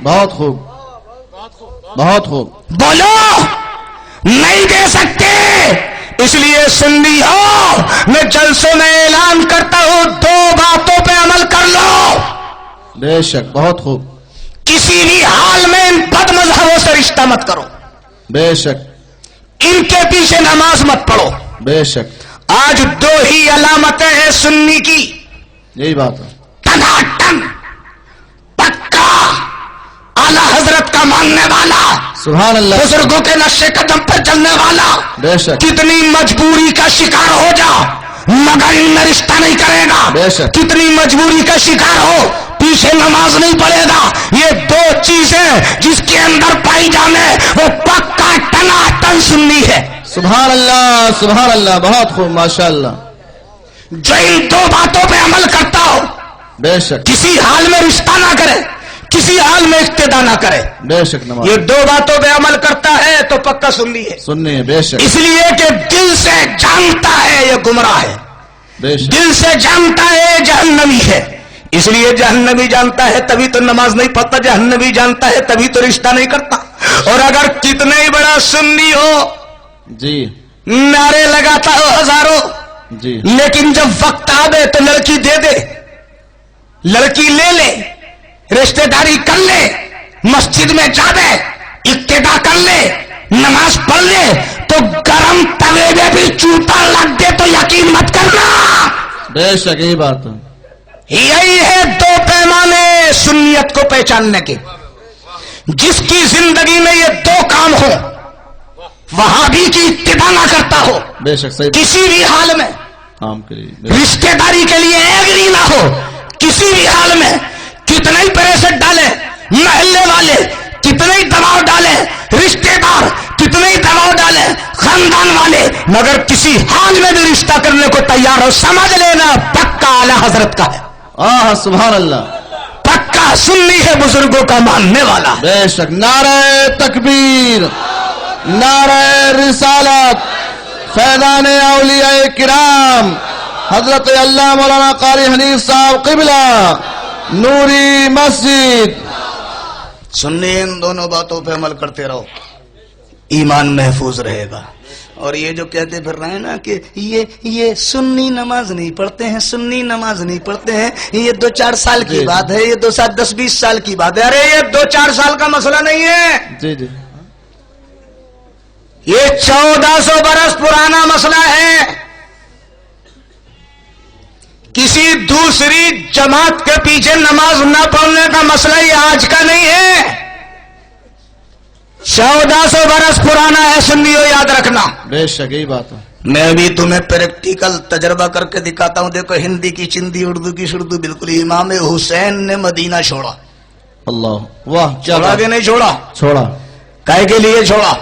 بہت خوب، بہت خوب. بولو نہیں دے سکتے. اس لیے سنی ہو میں جلسوں میں اعلان کرتا ہوں 2 باتوں پہ عمل کر لو. بے شک بہت خوب. کسی بھی حال میں ان بد مذہبوں سے رشتہ مت کرو. بے شک. ان کے پیچھے نماز مت پڑھو. بے شک. آج 2 ہی علامتیں ہیں سنی کی. یہی بات ہے. ٹناٹن پکا اعلی حضرت کا ماننے والا, سبحان اللہ, بزرگوں کے نقش قدم پر چلنے والا. بے شک. کتنی مجبوری کا شکار ہو جا مگر ان میں رشتہ نہیں کرے گا. بے شک. کتنی مجبوری کا شکار ہو پیچھے نماز نہیں پڑھے گا. یہ 2 چیزیں جس کے اندر پائی جانے وہ پکا ٹناٹن سنی ہے. سبحان اللہ, سبحان اللہ, بہت خوب, ماشاء اللہ. جو ان 2 باتوں پہ عمل کرتا ہو بے شک. کسی حال میں رشتہ نہ کرے, کسی حال میں اقتدا نہ کرے. بے شک. نماز یہ 2 باتوں پہ عمل کرتا ہے تو پکا سنی ہے. سننی ہے. بے شک. اس لیے کہ دل سے جانتا ہے یہ گمراہ ہے. بے شک. دل سے جانتا ہے جہنمی ہے. اس لیے جہنمی جانتا ہے تبھی تو نماز نہیں پڑھتا, جہنمی جانتا ہے تبھی تو رشتہ نہیں کرتا. اور اگر کتنے ہی بڑا سنی ہو جی, نعرے لگاتا ہو ہزاروں, جی, لیکن جب وقت آوے تو لڑکی دے دے, لڑکی لے لے, رشتہ داری کر لے, مسجد میں جاوے, اقتدا کر لے, نماز پڑھ لے, تو گرم توے میں بھی چوٹا لگ دے تو یقین مت کرنا. بے شک. یہی بات ہے. یہی ہے 2 پیمانے سنیت کو پہچاننے کے. جس کی زندگی میں یہ 2 کام ہو, وہابی کی اتباع نہ کرتا ہو بے شک. صحیح. کسی بھی حال میں, کام کے لیے. رشتہ داری کے لیے ایگری نہ ہو کسی بھی حال میں, کتنے ہی پریشر ڈالے محلے والے, کتنے ہی دباؤ ڈالے رشتہ دار, کتنے ہی دباؤ ڈالے خاندان والے, مگر کسی حال میں بھی رشتہ کرنے کو تیار ہو, سمجھ لینا پکا اعلی حضرت کا ہے. سبحان اللہ. پکا سنی ہے, بزرگوں کا ماننے والا. بے شک. نعرہ تکبیر, نعرہ رسالت, فیضان اولیاء کرام حضرت اللہ مولانا قاری حنیف صاحب قبلہ, نوری مسجد. سنی ان دونوں باتوں پہ عمل کرتے رہو, ایمان محفوظ رہے گا. اور یہ جو کہتے پھر رہے ہیں نا کہ یہ سنی نماز نہیں پڑھتے ہیں, سنی نماز نہیں پڑھتے ہیں, یہ 2-4 سال کی بات ہے, یہ 10-20 سال کی بات ہے. ارے یہ 2-4 سال کا مسئلہ نہیں ہے, جی, جی, یہ 1400 برس پرانا مسئلہ ہے. کسی دوسری جماعت کے پیچھے نماز نہ پڑھنے کا مسئلہ یہ آج کا نہیں ہے, 1400 برس پرانا ہے. سنیو یاد رکھنا. بے شک. یہی بات ہے. میں بھی تمہیں پریکٹیکل تجربہ کر کے دکھاتا ہوں. دیکھو ہندی کی چندی, اردو کی شردو, بالکل امام حسین نے مدینہ چھوڑا. اللہ, واہ, چھوڑا کہ نہیں چھوڑا؟ چھوڑا. کائے کے لیے چھوڑا؟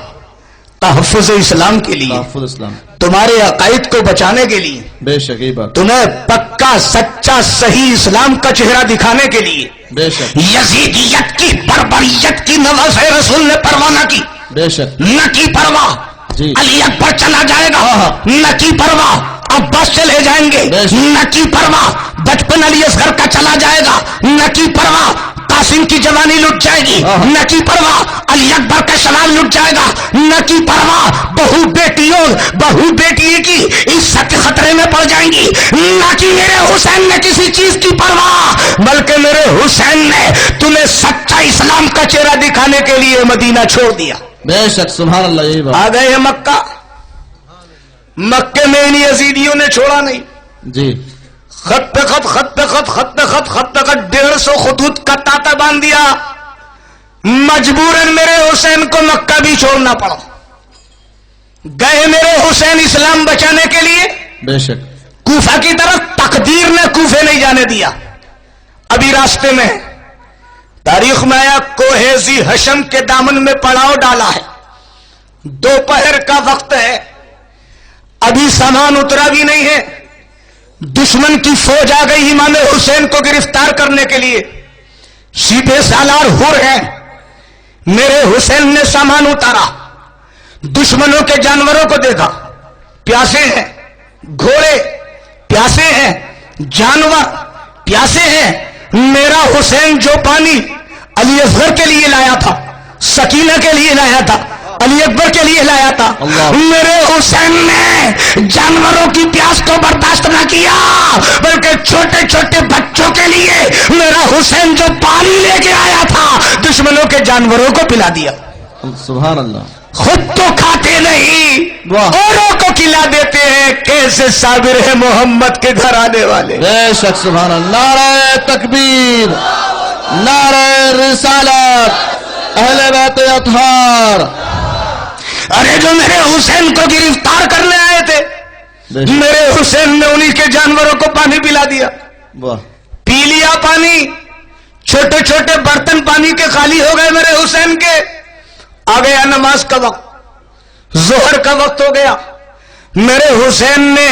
تحفظ اسلام کے لیے, تحفظ اسلام, تمہارے عقائد کو بچانے کے لیے, بے شک. یہی بات. تمہیں پکا سچا صحیح اسلام کا چہرہ دکھانے کے لیے. بے شک. یزیدیت کی بربریت کی نواز رسول نے پرواہ نہ کی. بے شک. نہ کی پرواہ. جی, علی اکبر چلا جائے گا, نہ کی پرواہ. عباس چلے جائیں گے, نہ کی پرواہ. بچپن علی اصغر کا چلا جائے گا, نہ کی پرواہ. قاسم کی جوانی لٹ جائے گی, نہ کی پرواہ. علی اکبر کا شمال لٹ جائے گا, نہ کی پرواہ. بہو بیٹی کی عزت خطرے میں پڑ جائیں گی, نہ کہ میرے حسین نے کسی چیز کی پرواہ, بلکہ میرے حسین نے تمہیں سچا اسلام کا چہرہ دکھانے کے لیے مدینہ چھوڑ دیا. بے شک. سبحان اللہ. یہی بات. آ گئے مکہ, مکے میں ان یزیدیوں نے چھوڑا نہیں. جی, خط پہ خط, خط پہ خط, خط پہ خط, خط پہ خط, 150 خطوط کا تاتا باندھ دیا. مجبوراً میرے حسین کو مکہ بھی چھوڑنا پڑا. گئے میرے حسین اسلام بچانے کے لیے بے شک. کوفہ کی طرف. تقدیر نے کوفے نہیں جانے دیا. ابھی راستے میں تاریخ میں آیا کوہ ذی حشم کے دامن میں پڑاؤ ڈالا ہے. دوپہر کا وقت ہے, ابھی سامان اترا بھی نہیں ہے. دشمن کی فوج آ گئی امام حسین کو گرفتار کرنے کے لیے. سیپے سالار ہور ہیں. میرے حسین نے سامان اتارا, دشمنوں کے جانوروں کو دیکھا, پیاسے ہیں, گھوڑے پیاسے ہیں, جانور پیاسے ہیں. میرا حسین جو پانی علی اصغر کے لیے لایا تھا، سکینہ کے لیے لایا تھا، علی اکبر کے لیے لایا تھا. میرے حسین نے جانوروں کی پیاس کو برداشت نہ کیا، بلکہ چھوٹے چھوٹے بچوں کے لیے میرا حسین جو پانی لے کے آیا تھا دشمنوں کے جانوروں کو پلا دیا. سبحان اللہ. خود تو کھاتے نہیں، اوروں کو کھلا دیتے ہیں. کیسے صابر ہے محمد کے گھر آنے والے. بے شک سبحان اللہ. نعرہ تکبیر، نعرہ رسالت، اہل بیت اطہار. ارے جو میرے حسین کو گرفتار کرنے آئے تھے، میرے حسین نے انہی کے جانوروں کو پانی پلا دیا. پی لیا پانی، چھوٹے چھوٹے برتن پانی کے خالی ہو گئے میرے حسین کے. آ گیا نماز کا وقت، ظہر کا وقت ہو گیا. میرے حسین نے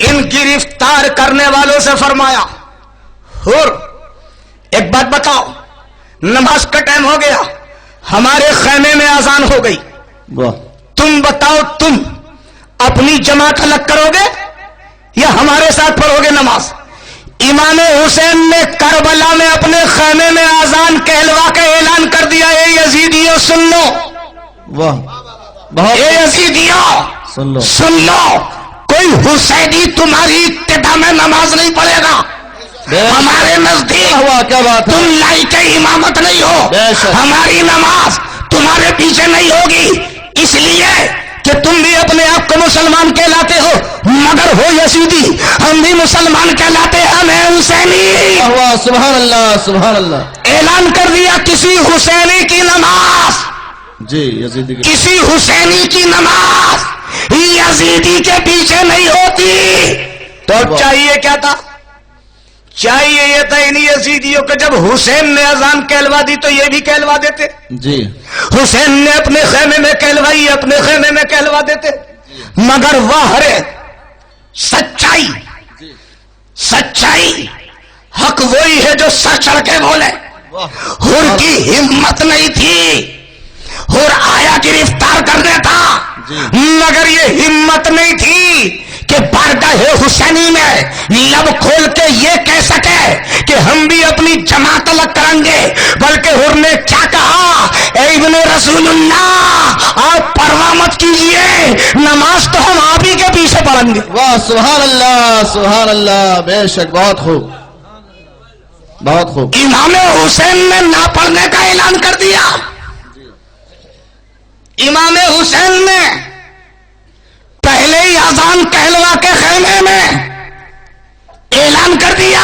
ان گرفتار کرنے والوں سے فرمایا، اور ایک بات بتاؤ، نماز کا ٹائم ہو گیا، ہمارے خیمے میں اذان ہو گئی، تم بتاؤ تم اپنی جماعت الگ کرو گے یا ہمارے ساتھ پڑھو گے نماز؟ امام حسین نے کربلا میں اپنے خیمے میں اذان کہلوا کے اعلان کر دیا، اے یزیدیو سن لو، بہت اے یزیدیو سن لو، کوئی حسینی تمہاری ابتدا میں نماز نہیں پڑھے گا. ہمارے نزدیک کیا بات ہے، تم لائق امامت نہیں ہو، ہماری نماز تمہارے پیچھے نہیں ہوگی، اس لیے کہ تم بھی اپنے آپ کو مسلمان کہلاتے ہو مگر ہو یزیدی، ہم بھی مسلمان کہلاتے ہیں، ہمیں حسینی. سبحان اللہ سبحان اللہ. اعلان کر دیا کسی حسینی کی نماز، جی یزیدی کی، کسی حسینی کی نماز یزیدی کے پیچھے نہیں ہوتی. تو اب چاہیے کیا تھا؟ چاہیے یہ تھا انہی یزیدیوں کہ جب حسین نے اذان کہلوا دی تو یہ بھی کہلوا دیتے. جی حسین نے اپنے خیمے میں کہلوائی، اپنے خیمے میں کہلوا دیتے. مگر واہ رے، سچائی سچائی حق وہی ہے جو سر چڑھ کے بولے. حر کی ہمت نہیں تھی، حر آیا گرفتار کرنے تھا، مگر یہ ہمت نہیں تھی کہ بارگاہ حسینی میں لب کھول کے یہ کہہ سکے کہ ہم بھی اپنی جماعت الگ کریں گے. بلکہ حر نے کیا کہا، اے ابن رسول اللہ آپ پرواہ مت کیجئے، نماز تو ہم آپ ہی کے پیچھے پڑھیں گے. واہ سبحان اللہ سبحان اللہ. بے شک بہت خوب بہت خوب. امام حسین نے نہ پڑھنے کا اعلان کر دیا. امام حسین نے پہلے ہی اذان کہلوا کے خیمے میں اعلان کر دیا،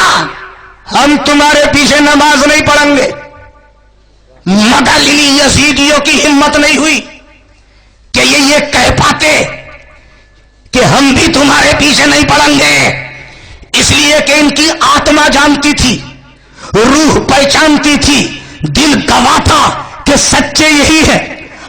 ہم تمہارے پیچھے نماز نہیں پڑھیں گے. مگر یزیدیوں کی ہمت نہیں ہوئی کہ یہ کہہ پاتے کہ ہم بھی تمہارے پیچھے نہیں پڑھیں گے. اس لیے کہ ان کی آتما جانتی تھی، روح پہچانتی تھی، دل گواہ تھا کہ سچے یہی ہے،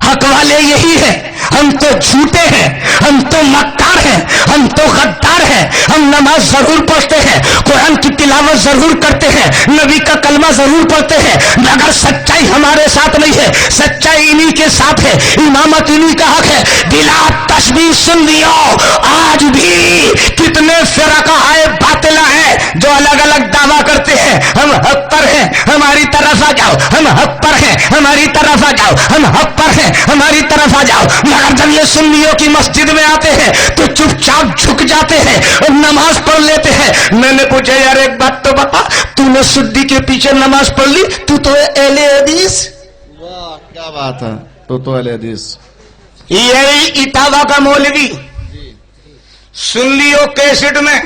حق والے یہی ہے. ہم تو جھوٹے ہیں، ہم تو مکار ہیں، ہم تو غدار ہیں. ہم نماز ضرور پڑھتے ہیں، قرآن کی تلاوت ضرور کرتے ہیں، نبی کا کلمہ ضرور پڑھتے ہیں، مگر سچائی ہمارے ساتھ نہیں ہے. سچائی انہی کے ساتھ ہے، امامت انہی کا حق ہے. بلا تشبیہ سن لیو، آج بھی کتنے فرقہ باطلہ ہیں جو الگ الگ دعویٰ کرتے ہیں، ہم حق پر ہیں ہماری طرف آ جاؤ، ہم حق پر ہیں ہماری طرف آ جاؤ، ہم حق پر ہیں ہماری طرف آ جاؤ. مگر جب یہ سنیوں کی مسجد میں آتے ہیں تو چپ چاپ جھک جاتے ہیں اور نماز پڑھ لیتے ہیں. میں نے پوچھا یار ایک بات تو بتا، تو نے سدی کے پیچھے نماز پڑھ لی، تو اہل حدیث. واہ کیا بات ہے، تو اہل حدیث. یہی اٹاوا کا مولوی سن لیو کیسٹ میں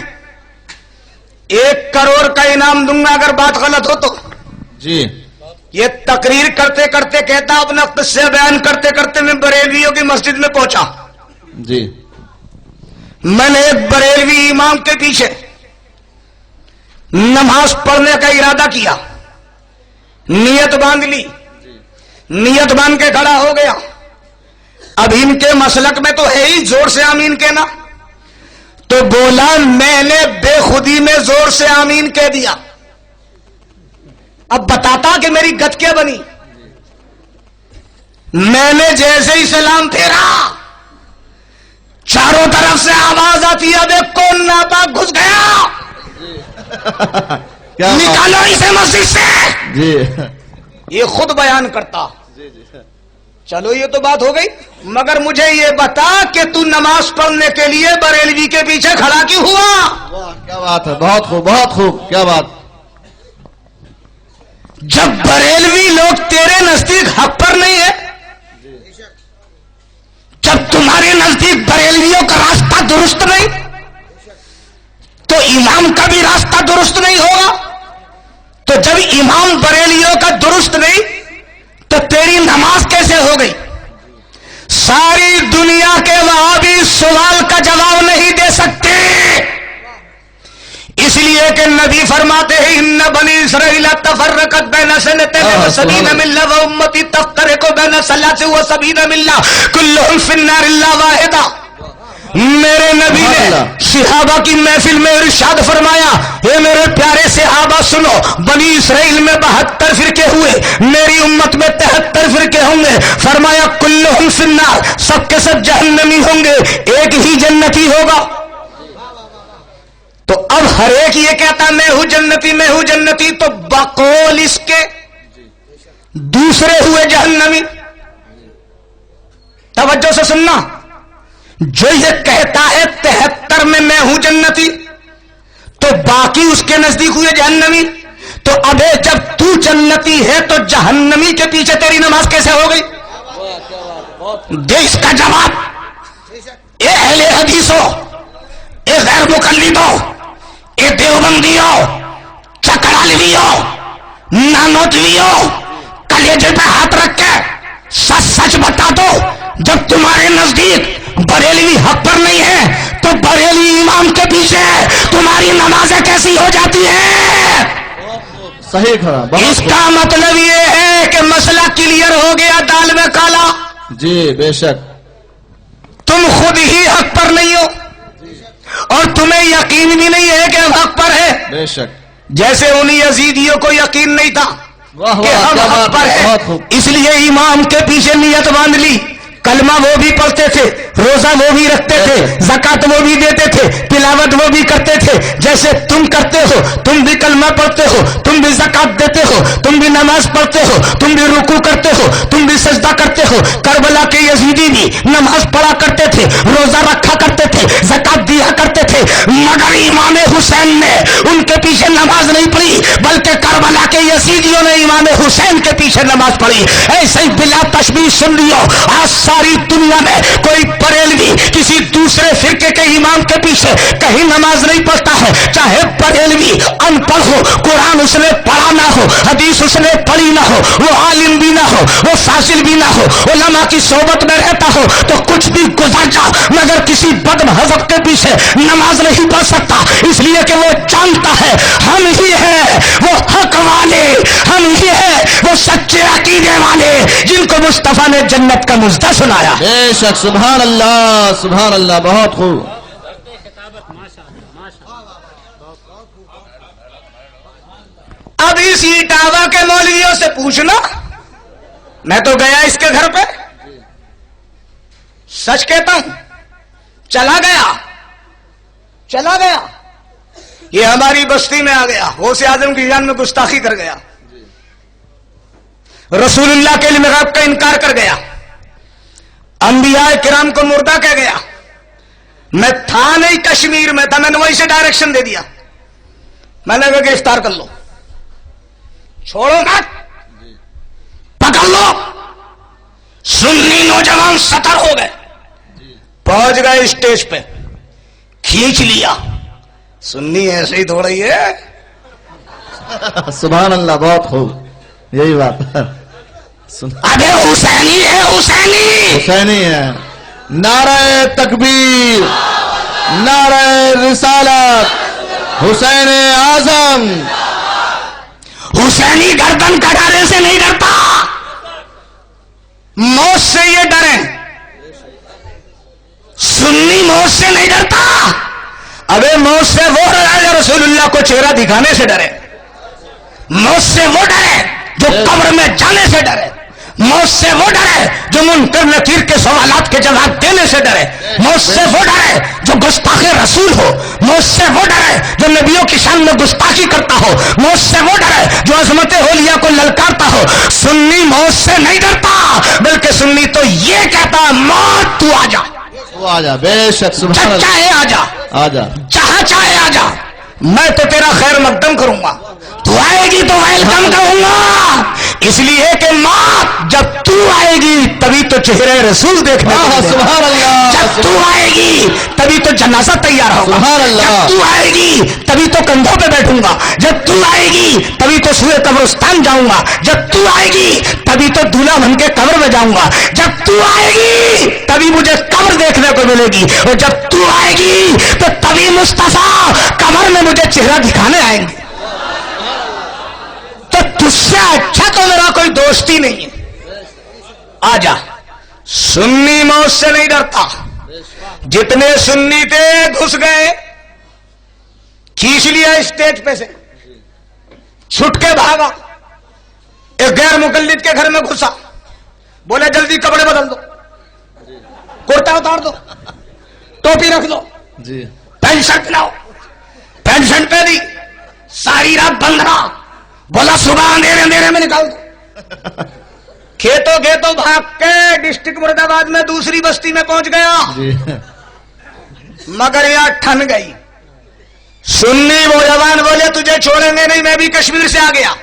1 کروڑ کا انعام دوں گا اگر بات غلط ہو تو. جی یہ تقریر کرتے کرتے کہتا اپنا قصے بیان کرتے کرتے میں بریلویوں کی مسجد میں پہنچا. جی میں نے ایک بریلوی امام کے پیچھے نماز پڑھنے کا ارادہ کیا، نیت باندھ لی، نیت باندھ کے کھڑا ہو گیا. اب ان کے مسلک میں تو ہے ہی زور سے آمین کہنا، تو بولا میں نے بے خودی میں زور سے آمین کہہ دیا. اب بتاتا کہ میری گت کیا بنی. میں نے جیسے ہی سلام پھیرا چاروں طرف سے آواز آتی ہے، اب کون ناپاک گھس گیا، نکالو اسے مسجد سے. جی یہ خود بیان کرتا. چلو یہ تو بات ہو گئی، مگر مجھے یہ بتا کہ تو نماز پڑھنے کے لیے بریلوی کے پیچھے کھڑا کیوں ہوا؟ واہ کیا بات ہے، بہت خوب بہت خوب، کیا بات. جب بریلوی لوگ تیرے نزدیک حق پر نہیں ہے، جب تمہارے نزدیک بریلویوں کا راستہ درست نہیں، تو امام کا بھی راستہ درست نہیں ہوگا. تو جب امام بریلویوں کا درست نہیں تو تیری نماز کیسے ہو گئی؟ ساری دنیا کے وہابی سوال کا جواب نہیں دے سکتے، اس لیے کہ نبی فرماتے ہیں ان بنی اسرائیل تفرقت بین سنتین وسبعین ملہ وامتی تفترق بین ثلاث وسبعین ملہ کلہم فی النار الا واحدہ. میرے نبی نے صحابہ کی محفل میں ارشاد فرمایا، اے میرے پیارے صحابہ سنو، بنی اسرائیل میں 72 فرقے ہوئے، میری امت میں 73 فرقے ہوں گے. فرمایا کلہم فی النار، سب کے سب جہنمی ہوں گے، ایک ہی جنتی ہوگا. تو اب ہر ایک یہ کہتا میں ہوں جنتی میں ہوں جنتی، تو بقول اس کے دوسرے ہوئے جہنمی. توجہ سے سننا، جو یہ کہتا ہے 73 میں ہوں جنتی تو باقی اس کے نزدیک ہوئے جہنمی. تو ابے جب تو جنتی ہے تو جہنمی کے پیچھے تیری نماز کیسے ہو گئی؟ دے اس کا جواب. اے اہل حدیثو، اے غیر مقلدو، اے دیوبندیو، چکرالویو، نانوتویو، کلیجے پہ ہاتھ رکھ کے سچ سچ بتا دو، جب تمہارے نزدیک بریلوی حق پر نہیں ہے تو بریلوی امام کے پیچھے تمہاری نمازیں کیسی ہو جاتی ہیں؟ صحیح کھڑا. اس کا مطلب یہ ہے کہ مسئلہ کلیئر ہو گیا، دال میں کالا. جی بے شک. تم خود ہی حق پر نہیں ہو اور تمہیں یقین بھی نہیں ہے کہ ہم حق پر ہے. بے شک. جیسے انہی یزیدیوں کو یقین نہیں تھا کہ ہم حق پر ہیں، اس لیے امام کے پیچھے نیت باندھ لی. کلمہ وہ بھی پڑھتے تھے، روزہ وہ بھی رکھتے تھے، زکات وہ بھی دیتے تھے، تلاوت وہ بھی کرتے تھے. جیسے تم کرتے ہو، تم بھی کلمہ پڑھتے ہو، تم بھی زکات دیتے ہو، تم بھی نماز پڑھتے ہو، تم بھی رکوع کرتے ہو، تم بھی سجدہ کرتے ہو. کربلا کے یزیدی بھی نماز پڑھا کرتے تھے، روزہ رکھا کرتے تھے، زکات دیا کرتے تھے، مگر امام حسین نے ان کے پیچھے نماز نہیں پڑھی، بلکہ کربلا کے یزیدیوں نے امام حسین کے پیچھے نماز پڑھی. ایسے ہی بلا تشبیہ سن لیو، آج ساری دنیا میں کوئی بریلوی کسی دوسرے فرقے کے امام کے پیچھے کہیں نماز نہیں پڑھتا ہے، چاہے بریلوی ان پڑھ ہو، قرآن اس نے پڑھا نہ ہو، حدیث اس نے پڑھی نہ ہو، وہ عالم بھی نہ ہو، وہ فاضل بھی نہ ہو، علماء کی صحبت میں رہتا ہو تو کچھ بھی گزر جا، مگر کسی بد مذہب کے پیچھے نماز نہیں پڑھ سکتا. اس لیے کہ وہ جانتا ہے ہم ہی ہیں وہ حق والے، ہم ہی ہیں وہ سچے عقیدے والے جن کو مصطفیٰ نے جنت کا مژدہ سنایا. بے شک. سبحان اللہ سبحان اللہ، بہت خوب. اب اس اٹاوا کے مولویوں سے پوچھنا، میں تو گیا اس کے گھر پہ، سچ کہتا ہوں، چلا گیا، یہ ہماری بستی میں آ گیا، غوث اعظم کی جان میں گستاخی کر گیا، رسول اللہ کے علم غیب کا انکار کر گیا، انبیاء کرام کو مردہ کہہ گیا. میں تھا نہیں کشمیر میں تھا، میں نے وہیں سے ڈائریکشن دے دیا، میں نے کہا کہ افطار کر لو، چھوڑو مت، پکڑ لو. سنی نوجوان 70 ہو گئے، پہنچ گئے اسٹیج پہ، کھینچ لیا. سنی ایسے ہی تھوڑا ہی ہے. سبحان اللہ، بہت خوب. یہی بات. ابے حسینی ہے، حسینی ہے. نعرہ تکبیر، نعرہ رسالت، حسین اعظم. حسینی گردن کٹانے سے نہیں ڈرتا، موت سے یہ ڈرے. سنی موت سے نہیں ڈرتا، ابے موت سے وہ ڈرا جو رسول اللہ کو چہرہ دکھانے سے ڈرے، موت سے وہ ڈرے جو قبر میں جانے سے ڈرے، موت سے وہ ڈرے جو منکر نکیر کے سوالات کے جواب دینے سے ڈرے، موت سے وہ ڈرے جو گستاخ رسول ہو، موت سے وہ ڈرے جو نبیوں کی شان میں گستاخی کرتا ہو، موت سے وہ ڈرے جو عظمت اولیاء کو للکارتا ہو۔ سنی موت سے نہیں ڈرتا، بلکہ سنی تو یہ کہتا موت تو آ جا، تو آ جا، بے شک، سبحان اللہ، چاہے آ جا، آ جا، جہاں چاہے آ جا، میں تو تیرا خیر مقدم کروں گا، تو آئے گی تو ویلکم کروں گا، اس لیے کہ موت جب تو آئے گی تبھی تو چہرے رسول دیکھنے کو ملے گا، سبحان اللہ، جب تو آئے گی تبھی تو جنازہ تیار ہوگا، سبحان اللہ، جب تو آئے گی تبھی تو کندھوں پہ بیٹھوں گا، جب تو آئے گی تبھی تو سوئے قبرستان جاؤں گا، جب تو آئے گی تبھی تو دولہا بن کے قبر میں جاؤں گا، جب تو آئے گی تبھی مجھے قبر دیکھنے کو ملے گی، اور جب تو آئے گی تو تبھی مصطفیٰ قبر میں مجھے چہرہ دکھانے آئیں گے۔ تو تجھ سے اچھا تو میرا کوئی دوست ہی نہیں ہے، آ جا۔ سنی موت سے نہیں ڈرتا، جتنے سنی تھے گھس گئے، کھینچ لیا اسٹیج پہ سے، چھٹ کے بھاگا، ایک غیر مقلد کے گھر میں گھسا، بولے جلدی کپڑے بدل دو، کرتا اتار دو، ٹوپی رکھ دو، جی، پینٹ شرٹ لاؤ، پینٹ شرٹ پہ دی، ساری رات بند رہا، بولا صبح اندھیرے اندھیرے میں نکال دو، کھیتوں بھاگ کے ڈسٹرکٹ مراد آباد میں دوسری بستی میں پہنچ گیا، جی، مگر یہاں ٹھن گئی۔ سنی وہ جوان بولے تجھے چھوڑیں گے نہیں، میں بھی کشمیر سے آ گیا،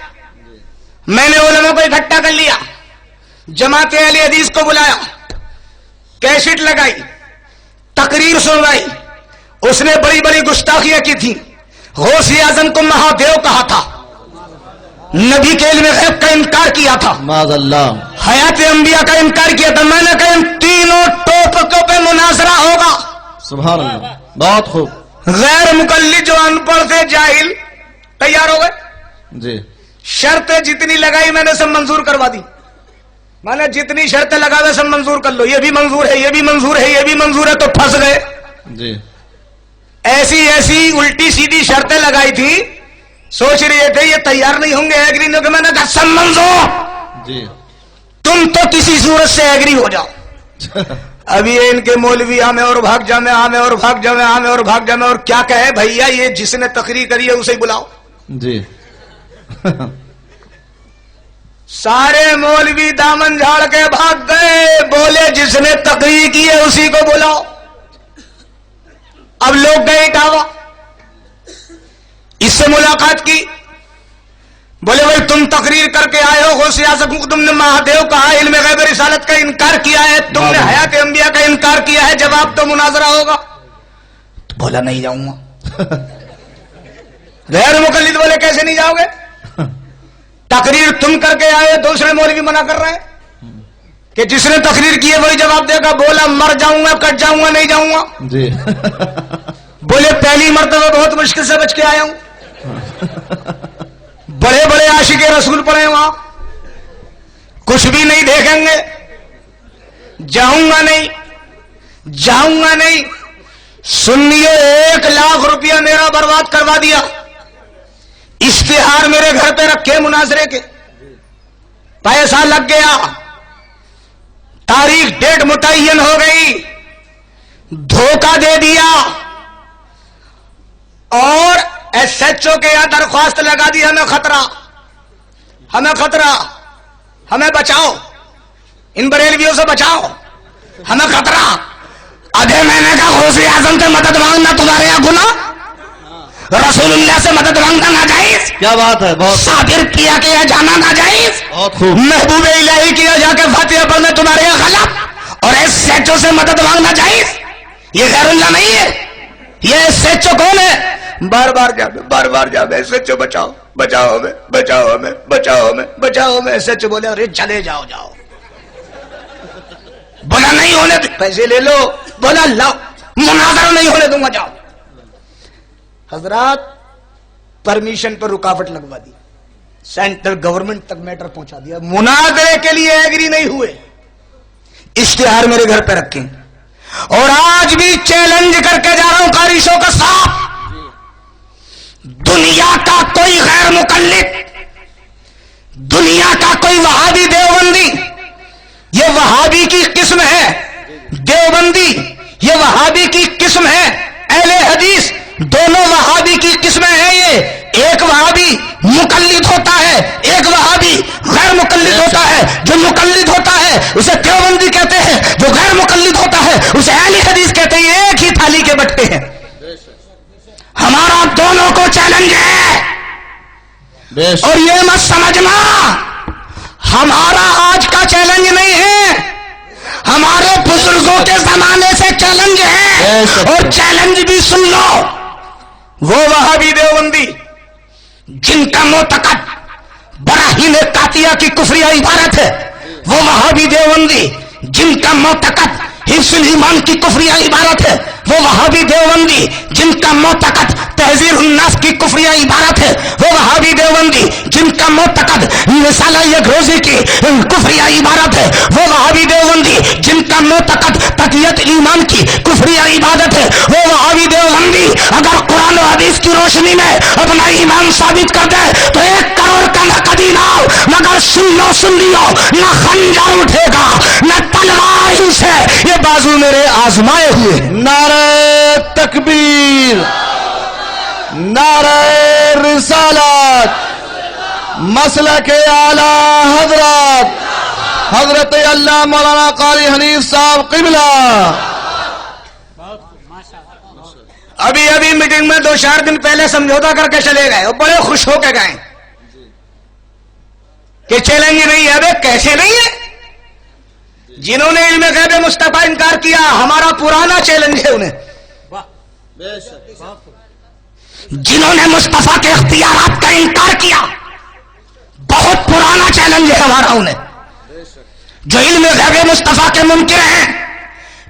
میں نے علماء کو اکٹھا کر لیا، جماعت اہل حدیث کو بلایا، کیسٹ لگائی، تقریر سنوائی، اس نے بڑی بڑی گستاخیاں کی تھی، غوث اعظم کو مہادیو کہا تھا، نبی کے علم غیب کا انکار کیا تھا، معاذ اللہ، حیات انبیاء کا انکار کیا تھا۔ میں نے کہا ان تینوں ٹوپکوں پہ مناظرہ ہوگا۔ سبحان اللہ، بہت خوب، غیر مقلد جو ان پڑھ تھے جاہل تیار ہو گئے، جی، شرطیں جتنی لگائی میں نے سب منظور کروا دی، میں نے جتنی شرطیں لگا دیں سب منظور کر لو، یہ بھی منظور ہے، یہ بھی منظور ہے، یہ بھی منظور ہے، تو پھنس گئے۔ جی، ایسی الٹی سیدھی شرطیں لگائی تھی، سوچ رہے تھے یہ تیار نہیں ہوں گے ایگری نہیں، کہ میں نے کہا سب منظور، جی، تم تو کسی صورت سے ایگری ہو جاؤ۔ ابھی یہ ان کے مولوی ہمیں اور بھاگ جامے، ہمیں اور بھاگ جامے، ہمیں اور بھاگ جامے، اور کیا کہے بھیا یہ جس نے تقریر کری ہے اسے ہی بلاؤ۔ جی، سارے مولوی دامن جھاڑ کے بھاگ گئے، بولے جس نے تقریر کی ہے اسی کو بلاؤ۔ اب لوگ گئے اٹاوا، اس سے ملاقات کی، بولے بھائی تم تقریر کر کے آئے ہو، غوث اعظم کو تم نے مہادیو کہا، علم غیب رسالت کا انکار کیا ہے، تم نے حیات انبیاء کا انکار کیا ہے، جواب تو مناظرہ ہوگا۔ تو بولا نہیں جاؤں گا۔ غیر مقلد بولے کیسے نہیں جاؤ گے؟ تقریر تم کر کے آئے، دوسرے مولوی منع کر رہے ہیں کہ جس نے تقریر کی ہے وہی جواب دے گا۔ بولا مر جاؤں گا، کٹ جاؤں گا، نہیں جاؤں گا۔ جی، بولے پہلی مرتبہ بہت مشکل سے بچ کے آیا ہوں، بڑے بڑے عاشق رسول پڑے وہاں، کچھ بھی نہیں دیکھیں گے، جاؤں گا نہیں، جاؤں گا نہیں۔ سنیے 1,00,000 روپیہ میرا برباد کروا دیا، اشتہار میرے گھر پہ رکھے مناظرے کے، پیسہ لگ گیا، تاریخ ڈیٹ متعین ہو گئی، دھوکہ دے دیا، اور ایس ایچ او کے یہاں درخواست لگا دی، ہمیں خطرہ، ہمیں خطرہ، ہمیں بچاؤ، ان بریلویوں سے بچاؤ، ہمیں خطرہ۔ آدھے مہینے کا غوث اعظم سے مدد مانگنا تمہارے یہاں گناہ، رسول اللہ سے مدد مانگنا ناجائز، کیا بات ہے، بہت صابر کیا کہ جانا ناجائز، بہت خوب، محبوب الہی کیا جا کے فاتحہ پڑھنا تمہارے یہاں غلط، اور ایس ایچ او سے مدد مانگنا جائز، یہ غیر اللہ نہیں ہے۔ یہ ایس ایچ او کون ہے؟ بار بار جا ایس ایچ او بچاؤ، بچاؤ ہمیں، بچاؤ ہمیں، بچاؤ ہمیں، بچاؤ ہمیں۔ ایس ایچ او بولے ارے چلے جاؤ، بولا نہیں ہونے دے، پیسے لے لو، بولا لاؤ، مناظرہ نہیں ہونے دوں گا، جاؤ۔ حضرات پرمیشن پر رکاوٹ لگوا دی، سینٹرل گورنمنٹ تک میٹر پہنچا دیا، مناظرے کے لیے ایگری نہیں ہوئے، اشتہار میرے گھر پہ رکھیں، اور آج بھی چیلنج کر کے جا رہا ہوں کارشوں کا ساتھ، دنیا کا کوئی غیر مقلد، دنیا کا کوئی وہابی دیوبندی ہے جو مقلد ہوتا ہے اسے دیوبندی کہتے ہیں، جو غیر مقلد ہوتا ہے اسے اہل حدیث کہتے ہیں، ایک ہی تھالی کے بٹے ہیں۔ ہمارا دونوں کو چیلنج ہے، بے شک اور یہ مت سمجھنا ہمارا آج کا چیلنج نہیں ہے، ہمارے بزرگوں کے زمانے سے چیلنج ہے۔ اور چیلنج بھی سن لو، وہ وہابی دیوبندی جن کا معتقد براہین قاطعہ کی کفریہ عبارت ہے، وہ وہابی دیوبندی جن کا معتقد حفظ الایمان کی کفریہ عبارت ہے، وہ وہابی دیوبندی جن کا معتقد تحذیر الناس کی کفریہ عبارت ہے، وہ وہابی دیوبندی جن کا معتقد رسالہ یک روزی کی کفریہ عبارت ہے، وہ وہابی دیوبندی جن کا معتقد تقیت ایمان کی کفریہ عبادت ہے، وہ وہابی دیوبندی اگر قرآن و حدیث کی روشنی میں اپنا ایمان ثابت کر دے تو 1 کروڑ کا نقدی نہ ہو، مگر سن لیو نہ خنجر اٹھے گا نہ تلوار سے، یہ بازو میرے آزمائے ہوئے ہیں۔ نعرہ تکبیر، نعرہ رسالت، مسلک اعلی حضرت حضرت اللہ مولانا قاری حنیف صاحب قبلہ۔ ابھی میٹنگ میں 2-4 دن پہلے سمجھوتا کر کے چلے گئے اور بڑے خوش ہو کے گئے کہ چیلنج نہیں ہے۔ کیسے نہیں ہے؟ جنہوں نے علم غیب مصطفیٰ انکار کیا ہمارا پرانا چیلنج ہے انہیں، جنہوں نے مصطفیٰ کے اختیارات کا انکار کیا بہت پرانا چیلنج ہے ہمارا انہیں، جو علم غیب مصطفیٰ کے منکر ہیں،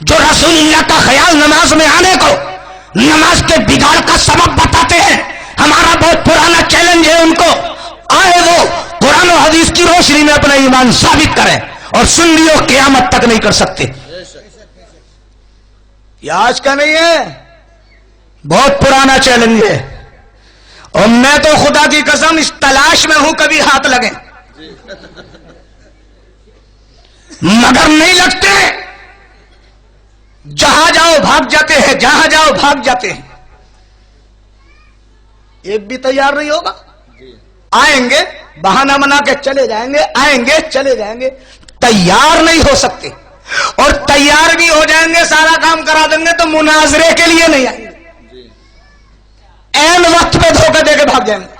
جو رسول اللہ کا خیال نماز میں آنے کو نماز کے بگاڑ کا سبب بتاتے ہیں، ہمارا بہت پرانا چیلنج ہے ان کو، آئے وہ قرآن و حدیث کی روشنی میں اپنا ایمان ثابت کریں، اور سن لیو قیامت تک نہیں کر سکتے۔ یہ آج کا نہیں ہے، بہت پرانا چیلنج ہے، اور میں تو خدا کی قسم اس تلاش میں ہوں کبھی ہاتھ لگیں، مگر نہیں لگتے، جہاں جاؤ بھاگ جاتے ہیں، جہاں جاؤ بھاگ جاتے ہیں، ایک بھی تیار نہیں ہوگا۔ آئیں گے بہانہ بنا کے چلے جائیں گے، آئیں گے چلے جائیں گے، تیار نہیں ہو سکتے، اور تیار بھی ہو جائیں گے سارا کام کرا دیں گے تو مناظرے کے لیے نہیں آئیں گے، این وقت پہ دھوکہ دے کے بھاگ جائیں گے۔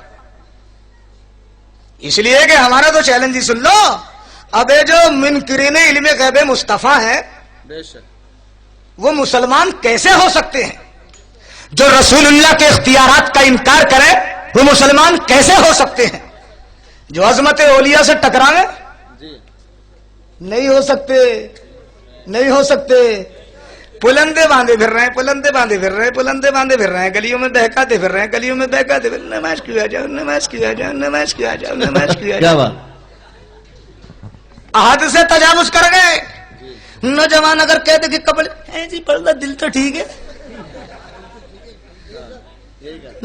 اس لیے کہ ہمارا تو چیلنج ہی سن لو، اب یہ جو منکرین علم غیب مصطفیٰ ہیں وہ مسلمان کیسے ہو سکتے ہیں؟ جو رسول اللہ کے اختیارات کا انکار کرے وہ مسلمان کیسے ہو سکتے ہیں؟ جو عظمت اولیاء سے ٹکرائیں نہیں ہو سکتے، نہیں ہو سکتے۔ پلندے باندھے پھر رہے ہیں، پلندے باندھے پھر رہے ہیں، پلندے باندھے پھر رہے ہیں، گلیوں میں بہکاتے پھر رہے ہیں، گلیوں میں بہکاتے پھر، نماز کیوں آ جاؤ، نماز کیوں آ جاؤ، نماز کیوں آ جاؤ، نماز کیوں آ کیا جاؤ، بات؟ حد سے تجاوز کر گئے۔ نوجوان اگر کہتے کہ کپڑے جی پردہ دل تو ٹھیک ہے،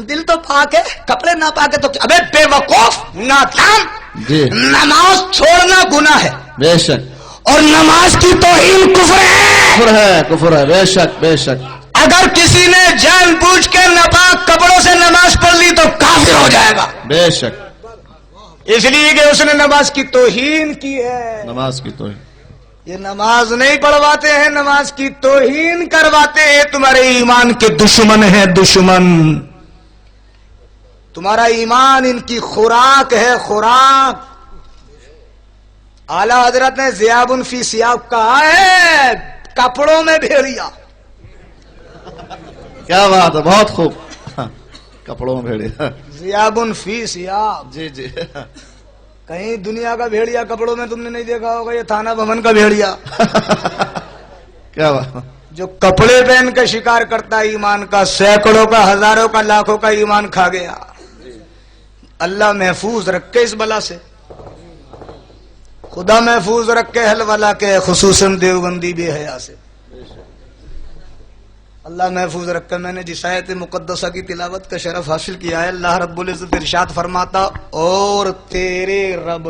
دل تو پاک ہے، کپڑے نہ پاک ہے تو ابے بے وقوف نادان، جی نماز چھوڑنا گناہ ہے، بے شک اور نماز کی توہین کفر ہے۔ کفر ہے، کفر ہے، بے شک بے شک۔ اگر کسی نے جان بوجھ کے ناپاک کپڑوں سے نماز پڑھ لی تو کافر ہو جائے گا، بے شک، اس لیے کہ اس نے نماز کی توہین کی ہے۔ نماز کی تو یہ نماز نہیں پڑھواتے ہیں، نماز کی توہین کرواتے ہیں، تمہارے ایمان کے دشمن ہیں، دشمن۔ تمہارا ایمان ان کی خوراک ہے، خوراک۔ اعلی حضرت نے ذیاب فی سیاب کہا ہے، کپڑوں میں بھیڑیا۔ کیا بات ہے، بہت خوب، کپڑوں میں بھیڑے، ذیاب فی سیاب۔ جی جی، کہیں دنیا کا بھیڑیا کپڑوں میں تم نے نہیں دیکھا ہوگا، یہ تھانہ بھون کا بھیڑیا کیا بات، جو کپڑے پہن کے شکار کرتا ہے ایمان کا، سینکڑوں کا، ہزاروں کا، لاکھوں کا ایمان کھا گیا۔ اللہ محفوظ رکھے اس بلا سے، خدا محفوظ رکھے حل والا کے، خصوصاً دیوبندی بے حیا سے اللہ محفوظ رکھے۔ میں نے جس آیت مقدسہ کی تلاوت کا شرف حاصل کیا ہے، اللہ رب العزت ارشاد فرماتا اور تیرے رب